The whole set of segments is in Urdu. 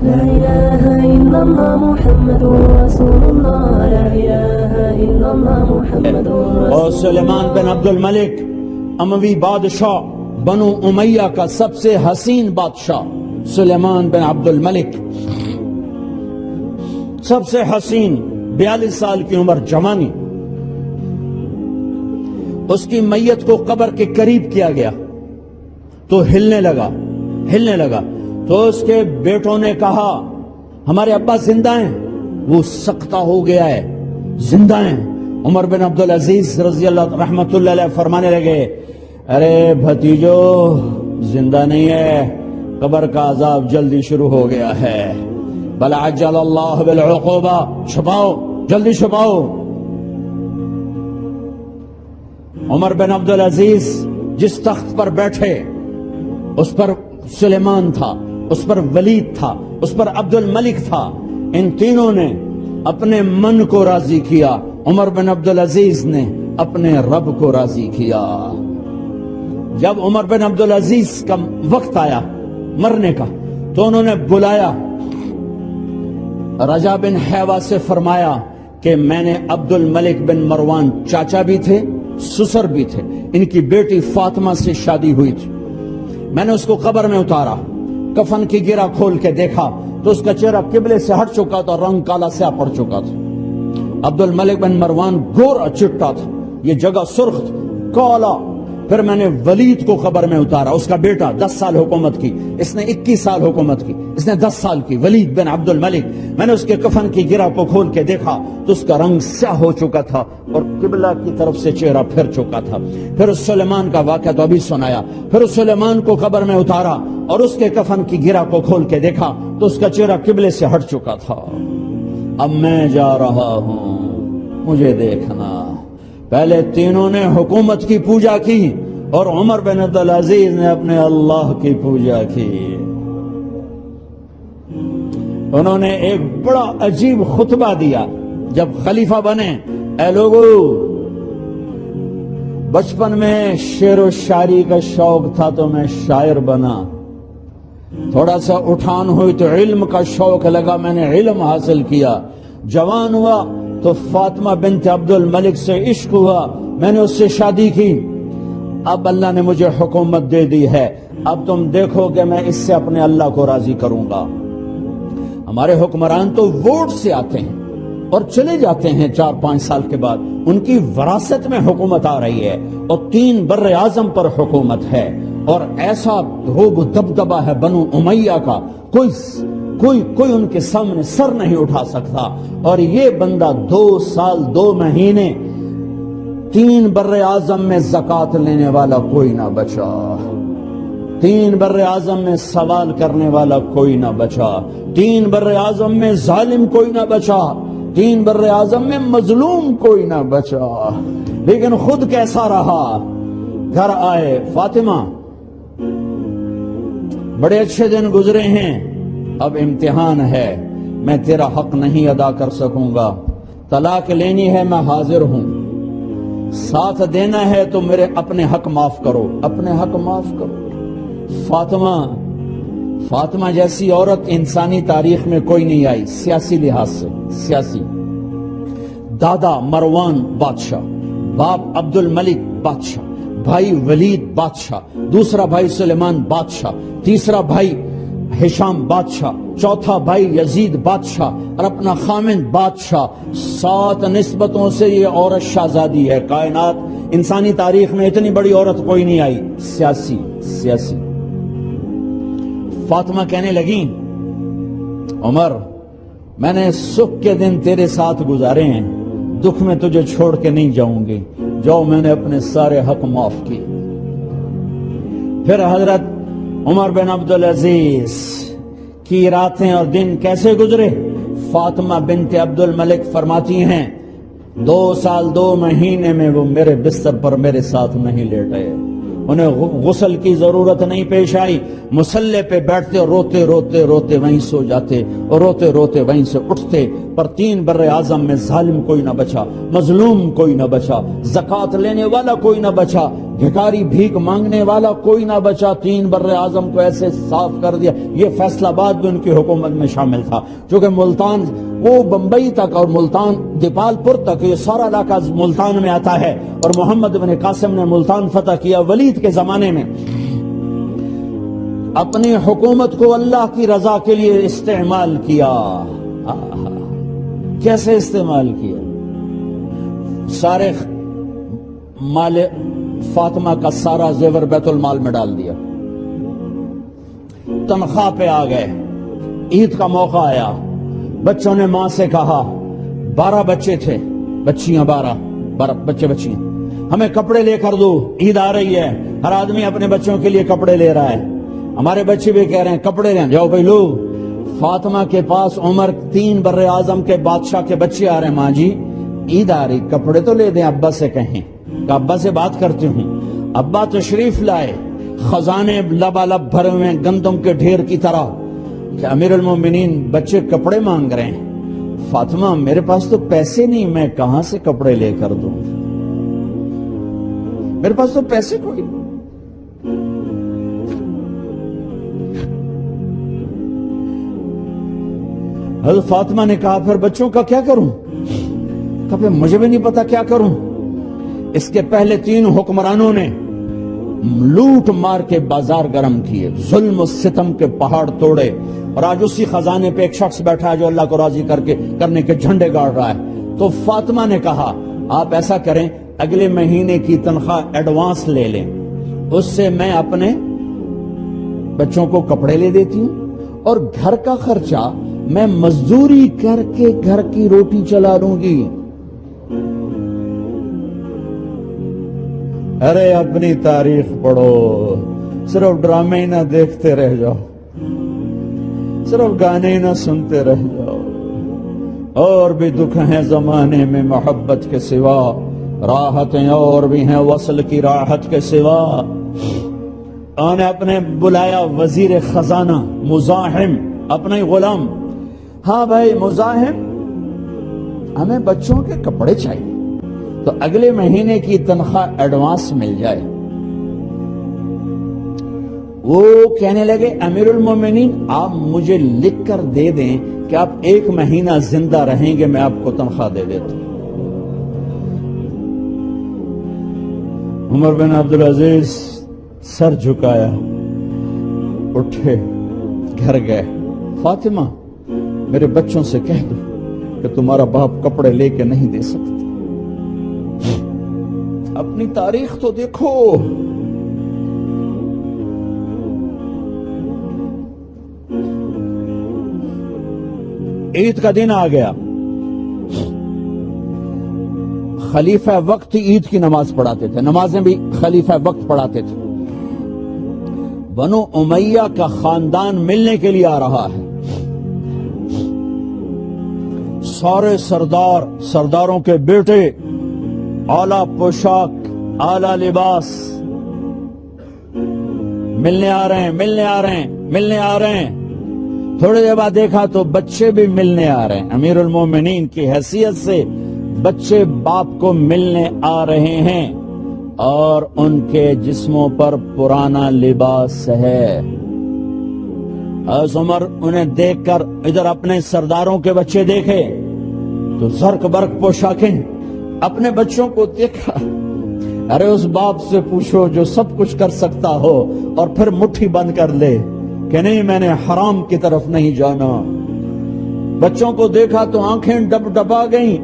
لا إله إلا الله محمد رسول الله لا إله إلا الله محمد رسول اور سلیمان بن عبد الملک اموی بادشاہ بنو امیہ کا سب سے حسین بادشاہ سلیمان بن عبد الملک، سب سے حسین، 42 سال کی عمر، جوانی. اس کی میت کو قبر کے قریب کیا گیا تو ہلنے لگا تو اس کے بیٹوں نے کہا ہمارے ابا زندہ ہیں. وہ سکتہ ہو گیا ہے، زندہ ہیں. عمر بن عبدالعزیز رضی اللہ رحمت اللہ علیہ فرمانے لگے ارے بھتیجو زندہ نہیں ہے، قبر کا عذاب جلدی شروع ہو گیا ہے. بل عجل اللہ بالعقوبہ، چھپاؤ، جلدی چھپاؤ. عمر بن عبدالعزیز جس تخت پر بیٹھے اس پر سلیمان تھا، اس پر ولید تھا، اس پر عبد الملک تھا. ان تینوں نے اپنے من کو راضی کیا، عمر بن عبدالعزیز نے اپنے رب کو راضی کیا. جب عمر بن عبدالعزیز کا وقت آیا مرنے کا تو انہوں نے بلایا رجا بن حیوہ سے، فرمایا کہ میں نے عبد الملک بن مروان چاچا بھی تھے، سسر بھی تھے، ان کی بیٹی فاطمہ سے شادی ہوئی تھی. میں نے اس کو قبر میں اتارا، کفن کی گرہ کھول کے دیکھا تو اس کا چہرہ قبلے سے ہٹ چکا تھا، رنگ کالا سیاہ پڑ چکا تھا. عبد الملک بن مروان گورا چٹا تھا، یہ جگہ سرخ تھی، کالا. پھر میں نے ولید کو قبر میں اتارا، اس کا بیٹا 10 سال حکومت کی، اس نے 21 سال حکومت کی، اس نے 10 سال کی، ولید بن عبد الملک. میں نے اس کے کفن کی گرہ کو کھول کے دیکھا تو اس کا رنگ سیاہ ہو چکا تھا اور قبلہ کی طرف سے چہرہ پھر چکا تھا. پھر اس سلیمان کا واقعہ تو ابھی سنایا. پھر اس سلیمان کو قبر میں اتارا اور اس کے کفن کی گرہ کو کھول کے دیکھا تو اس کا چہرہ قبلے سے ہٹ چکا تھا. اب میں جا رہا ہوں، مجھے دیکھنا. پہلے تینوں نے حکومت کی پوجا کی اور عمر بن عبدالعزیز نے اپنے اللہ کی پوجا کی. انہوں نے ایک بڑا عجیب خطبہ دیا جب خلیفہ بنے. اے لوگو، بچپن میں شعر و شاعری کا شوق تھا تو میں شاعر بنا. تھوڑا سا اٹھان ہوئی تو علم کا شوق لگا، میں نے علم حاصل کیا. جوان ہوا تو فاطمہ بنت عبد الملک سے عشق ہوا، میں نے اس سے شادی کی. اب اللہ نے مجھے حکومت دے دی ہے، اب تم دیکھو کہ میں اس سے اپنے اللہ کو راضی کروں گا. ہمارے حکمران تو ووٹ سے آتے ہیں اور چلے جاتے ہیں 4-5 سال کے بعد. ان کی وراثت میں حکومت آ رہی ہے اور 3 بر اعظم پر حکومت ہے اور ایسا روب و دبدبہ ہے بنو امیہ کا، کوئی ان کے سامنے سر نہیں اٹھا سکتا. اور یہ بندہ 2 سال 2 مہینے 3 بر اعظم میں زکوٰۃ لینے والا کوئی نہ بچا، 3 بر اعظم میں سوال کرنے والا کوئی نہ بچا، 3 بر اعظم میں ظالم کوئی نہ بچا، 3 بر اعظم میں مظلوم کوئی نہ بچا. لیکن خود کیسا رہا؟ گھر آئے، فاطمہ بڑے اچھے دن گزرے ہیں، اب امتحان ہے، میں تیرا حق نہیں ادا کر سکوں گا. طلاق لینی ہے، میں حاضر ہوں. ساتھ دینا ہے تو میرے اپنے حق معاف کرو، اپنے حق معاف کرو. فاطمہ جیسی عورت انسانی تاریخ میں کوئی نہیں آئی. سیاسی لحاظ سے، سیاسی، دادا مروان بادشاہ، باپ عبد الملک بادشاہ، بھائی ولید بادشاہ، دوسرا بھائی سلیمان بادشاہ، تیسرا بھائی ہشام بادشاہ، چوتھا بھائی یزید بادشاہ اور اپنا خامند بادشاہ. 7 نسبتوں سے یہ عورت شہزادی ہے. کائنات انسانی تاریخ میں اتنی بڑی عورت کوئی نہیں آئی. سیاسی. فاطمہ کہنے لگیں عمر، میں نے سکھ کے دن تیرے ساتھ گزارے ہیں، دکھ میں تجھے چھوڑ کے نہیں جاؤں گی. جو میں نے اپنے سارے حق معاف کیے. پھر حضرت عمر بن عبدالعزیز کی راتیں اور دن کیسے گزرے؟ فاطمہ بنت عبد الملک فرماتی ہیں 2 سال 2 مہینے میں وہ میرے بستر پر میرے ساتھ نہیں لیٹے. انہیں غسل کی ضرورت نہیں پیش آئی. مصلے پہ بیٹھتے اور روتے روتے روتے وہیں سو جاتے اور روتے روتے وہیں سے اٹھتے. پر 3 بر اعظم میں ظالم کوئی نہ بچا، مظلوم کوئی نہ بچا، زکوٰۃ لینے والا کوئی نہ بچا. بھکاری بھیک مانگنے والا کوئی نہ بچا، 3 بر اعظم کو ایسے صاف کر دیا۔ یہ فیصلہ آباد بھی ان کی حکومت میں شامل تھا، چونکہ ملتان وہ بمبئی تک اور ملتان دیپال پور تک یہ سارا علاقہ ملتان میں آتا ہے، اور محمد بن قاسم نے ملتان فتح کیا ولید کے زمانے میں۔ اپنی حکومت کو اللہ کی رضا کے لیے استعمال کیا۔ کیسے استعمال کیا؟ سارے مال فاطمہ کا سارا زیور بیت المال میں ڈال دیا، تنخواہ پہ آ گئے، عید کا موقع آیا، بچوں نے ماں سے کہا، 12 بچے تھے، بچیاں 12 بچے بچیاں، ہمیں کپڑے لے کر دو، عید آ رہی ہے، ہر آدمی اپنے بچوں کے لیے کپڑے لے رہا ہے، ہمارے بچے بھی کہہ رہے ہیں کپڑے لیں، جاؤ بھائی لو۔ فاطمہ کے پاس عمر 3 بر اعظم کے بادشاہ کے بچے آ رہے ہیں، ماں جی عید آ رہی، کپڑے تو لے دیں، ابا سے کہیں کہ ابا سے بات کرتی ہوں۔ ابا تشریف لائے، خزانے لبالب بھرے ہوئے گندم کے ڈھیر کی طرح، کہ امیر المومنین بچے کپڑے مانگ رہے ہیں۔ فاطمہ میرے پاس تو پیسے نہیں، میں کہاں سے کپڑے لے کر دوں، میرے پاس تو پیسے کوئی نہیں۔ حضرت فاطمہ نے کہا پھر بچوں کا کیا کروں؟ کہا پھر مجھے بھی نہیں پتا کیا کروں۔ اس کے پہلے 3 حکمرانوں نے لوٹ مار کے بازار گرم کیے، ظلم و ستم کے پہاڑ توڑے، اور آج اسی خزانے پہ ایک شخص بیٹھا ہے جو اللہ کو راضی کرنے کے جھنڈے گاڑ رہا ہے۔ تو فاطمہ نے کہا آپ ایسا کریں، اگلے مہینے کی تنخواہ ایڈوانس لے لیں، اس سے میں اپنے بچوں کو کپڑے لے دیتی ہوں، اور گھر کا خرچہ میں مزدوری کر کے گھر کی روٹی چلا لوں گی۔ ارے اپنی تاریخ پڑھو، صرف ڈرامے ہی نہ دیکھتے رہ جاؤ، صرف گانے ہی نہ سنتے رہ جاؤ۔ اور بھی دکھ ہیں زمانے میں محبت کے سوا، راحتیں اور بھی ہیں وصل کی راحت کے سوا۔ انہوں نے اپنے بلایا وزیر خزانہ مزاحم، اپنا ہی غلام، ہاں بھائی مزاحم ہمیں بچوں کے کپڑے چاہیے، تو اگلے مہینے کی تنخواہ ایڈوانس مل جائے۔ وہ کہنے لگے امیر المومنین آپ مجھے لکھ کر دے دیں کہ آپ 1 مہینہ زندہ رہیں گے، میں آپ کو تنخواہ دے دیتا ہوں۔ عمر بن عبدالعزیز سر جھکایا، اٹھے، گھر گئے، فاطمہ میرے بچوں سے کہہ دو کہ تمہارا باپ کپڑے لے کے نہیں دے سکتے۔ اپنی تاریخ تو دیکھو، عید کا دن آ گیا، خلیفہ وقت عید کی نماز پڑھاتے تھے، نمازیں بھی خلیفہ وقت پڑھاتے تھے۔ بنو امیہ کا خاندان ملنے کے لیے آ رہا ہے، سارے سرداروں کے بیٹے اعلیٰ پوشاک، اعلیٰ لباس، ملنے آ رہے ہیں۔ تھوڑے دیر بعد دیکھا تو بچے بھی ملنے آ رہے ہیں، امیر المومنین کی حیثیت سے بچے باپ کو ملنے آ رہے ہیں، اور ان کے جسموں پر پرانا لباس ہے۔ حضرت عمر انہیں دیکھ کر ادھر اپنے سرداروں کے بچے دیکھے تو زرق برق پوشاکیں، اپنے بچوں کو دیکھا، ارے اس باپ سے پوچھو جو سب کچھ کر سکتا ہو اور پھر مٹھی بند کر لے کہ نہیں میں نے حرام کی طرف نہیں جانا۔ بچوں کو دیکھا تو آنکھیں ڈبڈبا گئیں،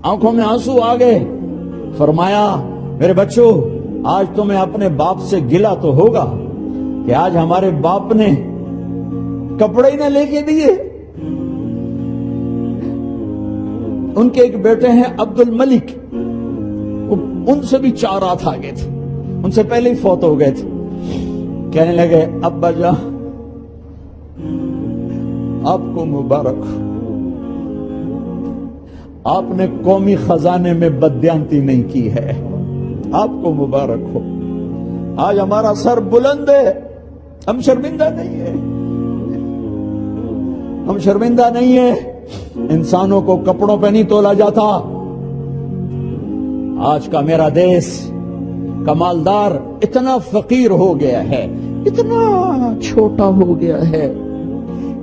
آنکھوں میں آنسو آ گئے۔ فرمایا میرے بچوں آج تمہیں اپنے باپ سے گلہ تو ہوگا کہ آج ہمارے باپ نے کپڑے ہی نہ لے کے دیے۔ ان کے ایک بیٹے ہیں عبد الملک، ان سے بھی 4 ہاتھ آگے تھے، ان سے پہلے ہی فوت ہو گئے تھے۔ کہنے لگے ابا جان آپ کو مبارک، آپ نے قومی خزانے میں بددیانتی نہیں کی ہے، آپ کو مبارک ہو۔ آج ہمارا سر بلند ہے، ہم شرمندہ نہیں ہیں، ہم شرمندہ نہیں ہیں۔ انسانوں کو کپڑوں پہ نہیں تولا جاتا۔ آج کا میرا دیش کا مالدار اتنا فقیر ہو گیا ہے، اتنا چھوٹا ہو گیا ہے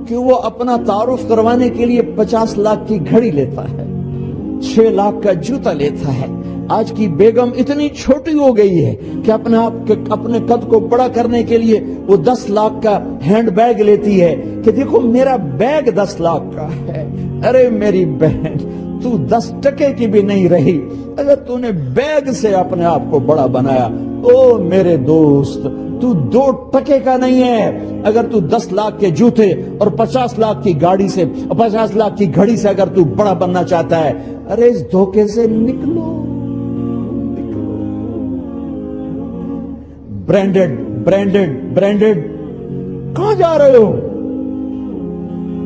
کہ وہ اپنا تعارف کروانے کے لیے 50 لاکھ کی گھڑی لیتا ہے، 6 لاکھ کا جوتا لیتا ہے۔ آج کی بیگم اتنی چھوٹی ہو گئی ہے کہ اپنے قد کو بڑا کرنے کے لیے وہ 10 لاکھ کا ہینڈ بیگ لیتی ہے کہ دیکھو میرا بیگ 10 لاکھ کا ہے۔ ارے میری بہن، تو 10 ٹکے کی بھی نہیں رہی اگر تو نے بیگ سے اپنے آپ کو بڑا بنایا۔ او میرے دوست، تو 2 ٹکے کا نہیں ہے اگر تو 10 لاکھ کے جوتے اور 50 لاکھ کی گاڑی سے، 50 لاکھ کی گھڑی سے اگر تو بڑا بننا چاہتا ہے۔ ارے اس دھوکے سے نکلو۔ برینڈڈ برینڈڈ برینڈڈ کہاں جا رہے ہو؟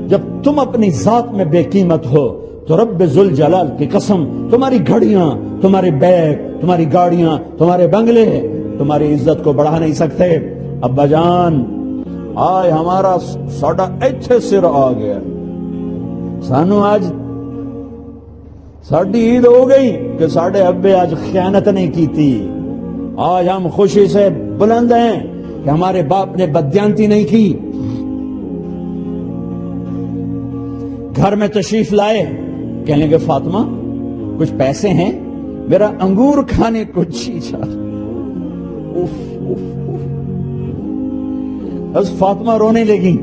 جب تم اپنی ذات میں بے قیمت ہو تو رب ذوالجلال کی قسم، تمہاری گھڑیاں، تمہارے بیگ، تمہاری گاڑیاں، تمہارے بنگلے تمہاری عزت کو بڑھا نہیں سکتے۔ ابا جان، آج ہمارا ساڈا ایتھے سر آ گیا، سانو آج ساڈی عید ہو گئی کہ ساڈے ابے آج خیانت نہیں کی تھی۔ آج ہم خوشی سے بلند ہیں کہ ہمارے باپ نے بددیانتی نہیں کی۔ گھر میں تشریف لائے، کہنے لگے فاطمہ کچھ پیسے ہیں، میرا انگور کھانے کو جی چاہ۔ بس فاطمہ رونے لگی۔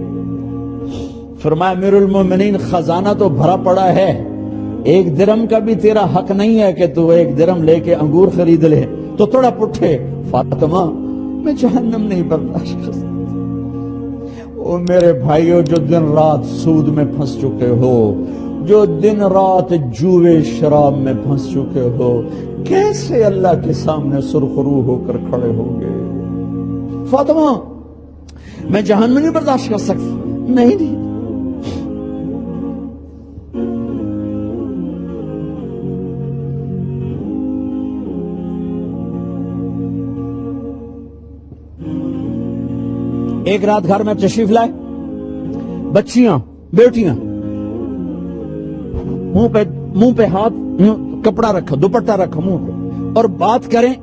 فرمایا امیر المومنین، خزانہ تو بھرا پڑا ہے، 1 درم کا بھی تیرا حق نہیں ہے کہ تو 1 درم لے کے انگور خرید لے۔ تو تھوڑا پٹھے، فاطمہ میں جہنم نہیں برداشت کر سکتا۔ او میرے بھائیو، جو دن رات سود میں پھنس چکے ہو، جو دن رات جوے شراب میں پھنس چکے ہو، کیسے اللہ کے سامنے سرخرو ہو کر کھڑے ہوگے؟ فاطمہ میں جہنم نہیں برداشت کر سکتا۔ نہیں، ایک رات گھر میں تشریف لائے، بچیاں، بیٹیاں، منہ پہ ہاتھ، کپڑا رکھا، دوپٹہ رکھا منہ پہ، اور بات کریں۔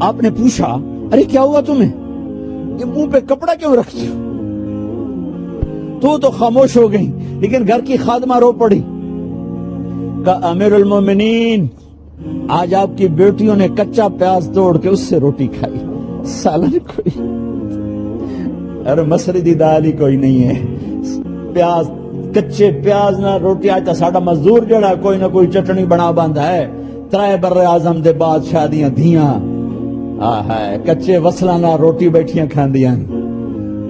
آپ نے پوچھا ارے کیا ہوا تمہیں، یہ منہ پہ کپڑا کیوں رکھتی ہو؟ تو خاموش ہو گئی، لیکن گھر کی خادمہ رو پڑی۔ کہا امیر المومنین، آج آپ کی بیٹیوں نے کچا پیاز توڑ کے اس سے روٹی کھائی، سالن کوئی، ارے مسری دی دال ہی کوئی نہیں ہے، پیاز، کچے پیاز نہ روٹی۔ آج تا ساڈا مزدور جڑا کوئی نہ کوئی چٹنی بنا باندا ہے، 3 بر اعظم دے بادشاہ دیاں دھیاں کچے وصلاں نہ روٹی بیٹھیاں کھاندیاں۔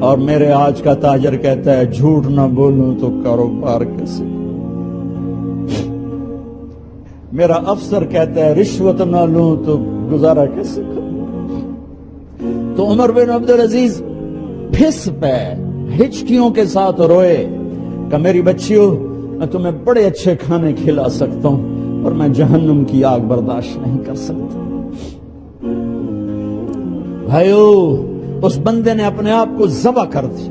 اور میرے آج کا تاجر کہتا ہے جھوٹ نہ بولوں تو کاروبار کیسے، میرا افسر کہتا ہے رشوت نہ لوں تو گزارا کیسے کروں۔ تو عمر بن عبدالعزیز پھس پہ ہچکیوں کے ساتھ روئے کہ میری بچیوں، میں تمہیں بڑے اچھے کھانے کھلا سکتا ہوں اور میں جہنم کی آگ برداشت نہیں کر سکتا۔ بھائیو، اس بندے نے اپنے آپ کو ذبح کر دی،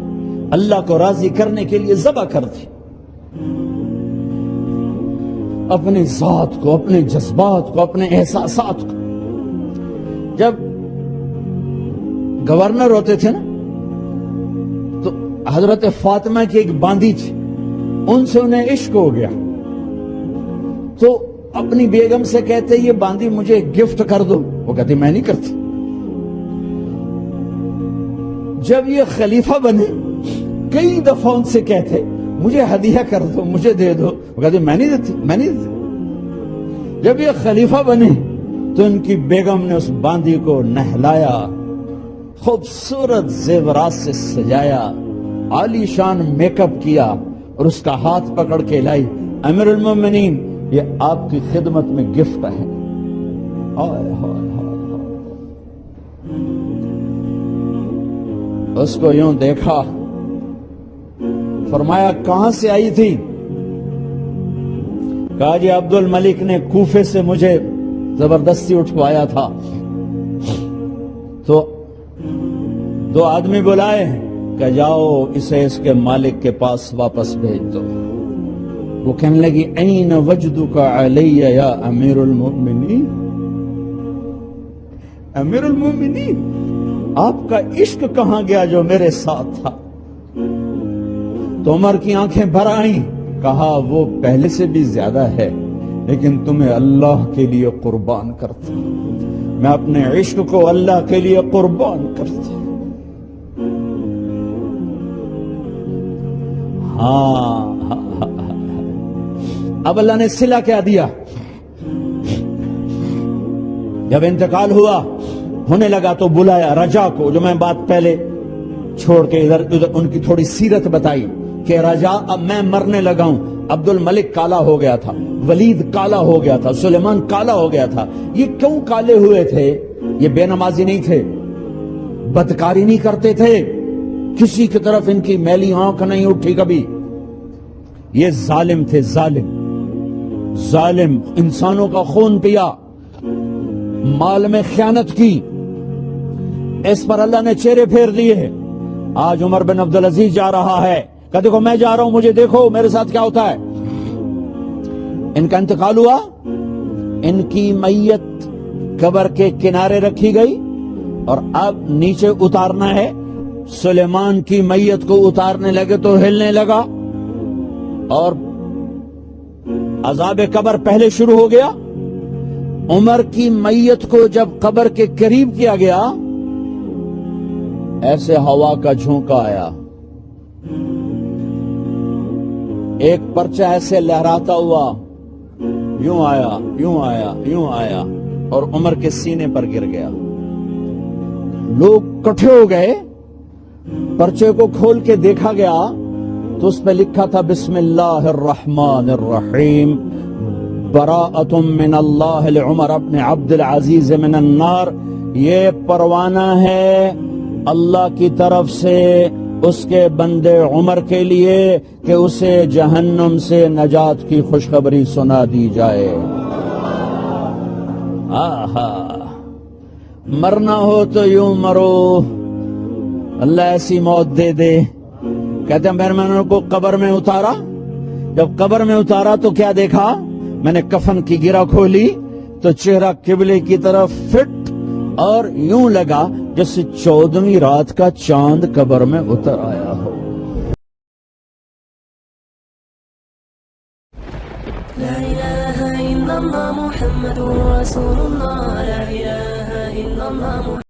اللہ کو راضی کرنے کے لیے ذبح کر دی، اپنی ذات کو، اپنے جذبات کو، اپنے احساسات کو۔ جب گورنر ہوتے تھے نا تو حضرت فاطمہ کی ایک باندی تھی، ان سے انہیں عشق ہو گیا، تو اپنی بیگم سے کہتے یہ باندی مجھے گفٹ کر دو، وہ کہتی میں نہیں کرتی۔ جب یہ خلیفہ بنے کئی دفعہ ان سے کہتے مجھے ہدیہ کر دو، مجھے دے دو، وہ کہتے میں نہیں دیتی، میں نہیں دیتی۔ جب یہ خلیفہ بنے تو ان کی بیگم نے اس باندی کو نہلایا، خوبصورت زیورات سے سجایا، عالی شان میک اپ کیا اور اس کا ہاتھ پکڑ کے لائی، امیر المومنین یہ آپ کی خدمت میں گفٹ ہے۔ اس کو یوں دیکھا، فرمایا کہاں سے آئی تھی؟ کہا جی عبد الملک نے کوفے سے مجھے زبردستی اٹھوایا تھا، تو 2 آدمی بلائے کہ جاؤ اسے اس کے مالک کے پاس واپس بھیج دو۔ وہ کہنے لگی این وجدک علی یا امیر المؤمنین، امیر المومنین آپ کا عشق کہاں گیا جو میرے ساتھ تھا؟ تو عمر کی آنکھیں بھر آئیں، کہا وہ پہلے سے بھی زیادہ ہے، لیکن تمہیں اللہ کے لیے قربان کرتا، میں اپنے عشق کو اللہ کے لیے قربان کرتا۔ ہاں اب اللہ نے صلہ کیا دیا؟ جب انتقال ہوا ہونے لگا تو بلایا رجا کو، جو میں بات پہلے چھوڑ کے ادھر ان کی تھوڑی سیرت بتائی کہ رجا اب میں مرنے لگا ہوں، عبد الملک کالا ہو گیا تھا، ولید کالا ہو گیا تھا، سلیمان کالا ہو گیا تھا۔ یہ کیوں کالے ہوئے تھے؟ یہ بے نمازی نہیں تھے، بدکاری نہیں کرتے تھے، کسی کی طرف ان کی میلی آنکھ نہیں اٹھی کبھی۔ یہ ظالم تھے، ظالم انسانوں کا خون پیا، مال میں خیانت کی، اس پر اللہ نے چہرے پھیر دیے۔ آج عمر بن عبدالعزیز جا رہا ہے کہ دیکھو میں جا رہا ہوں، مجھے دیکھو میرے ساتھ کیا ہوتا ہے۔ ان کا انتقال ہوا، ان کی میت قبر کے کنارے رکھی گئی اور اب نیچے اتارنا ہے۔ سلیمان کی میت کو اتارنے لگے تو ہلنے لگا اور عذاب قبر پہلے شروع ہو گیا۔ عمر کی میت کو جب قبر کے قریب کیا گیا، ایسے ہوا کا جھونکا آیا، ایک پرچہ ایسے لہراتا ہوا، یوں آیا یوں آیا یوں آیا اور عمر کے سینے پر گر گیا۔ لوگ کٹھے ہو گئے، پرچے کو کھول کے دیکھا گیا تو اس پہ لکھا تھا بسم اللہ الرحمن الرحیم براءۃ من اللہ لعمر بن عبد العزیز من النار۔ یہ پروانہ ہے اللہ کی طرف سے اس کے بندے عمر کے لیے کہ اسے جہنم سے نجات کی خوشخبری سنا دی جائے۔ آہا، مرنا ہو تو یوں مرو، اللہ ایسی موت دے دے۔ کہتے ہیں میں نے کو قبر میں اتارا، جب قبر میں اتارا تو کیا دیکھا؟ میں نے کفن کی گرہ کھولی تو چہرہ قبلے کی طرف فٹ اور یوں لگا جیسے 14ویں رات کا چاند قبر میں اتر آیا ہو۔ لا إله إلا الله محمد رسول الله، لا إله إلا الله